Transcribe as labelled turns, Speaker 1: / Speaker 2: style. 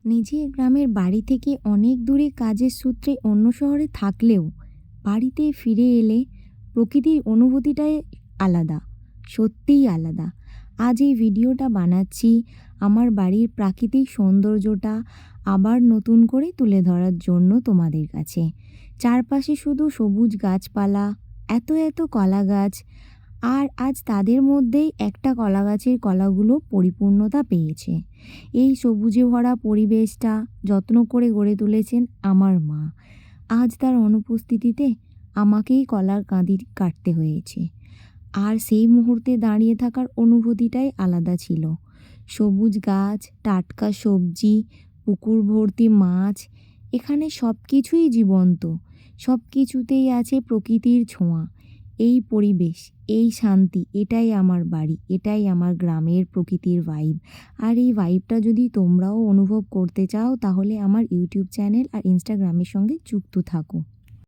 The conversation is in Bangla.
Speaker 1: নিজের গ্রামের বাড়ি থেকে অনেক দূরে কাজের সূত্রে অন্য শহরে থাকলেও বাড়িতে ফিরে এলে প্রকৃতির অনুভূতিটাই আলাদা, সত্যিই আলাদা। আজ এই ভিডিওটা বানাচ্ছি আমার বাড়ির প্রাকৃতিক সৌন্দর্যটা আবার নতুন করে তুলে ধরার জন্য তোমাদের কাছে। চারপাশে শুধু সবুজ গাছপালা, এত এত কলা গাছ, আর আজ তাদের মধ্যেই একটা কলা গাছের কলাগুলো পরিপূর্ণতা পেয়েছে। এই সবুজে ভরা পরিবেশটা যত্ন করে গড়ে তুলেছেন আমার মা। আজ তার অনুপস্থিতিতে আমাকেই কলার কাঁদি কাটতে হয়েছে। আর সেই মুহূর্তে দাঁড়িয়ে থাকার অনুভূতিটাই আলাদা ছিল। সবুজ গাছ, টাটকা সবজি, পুকুর ভর্তি মাছ, এখানে সব কিছুই জীবন্ত। সব কিছুতেই আছে প্রকৃতির ছোঁয়া। এই পরিবেশ, এই শান্তি, এটাই আমার বাড়ি, এটাই আমার গ্রামের প্রকৃতির ভাইব। আর এই ভাইবটা যদি তোমরাও অনুভব করতে চাও তাহলে আমার ইউটিউব চ্যানেল আর ইনস্টাগ্রামের সঙ্গে যুক্ত থাকো।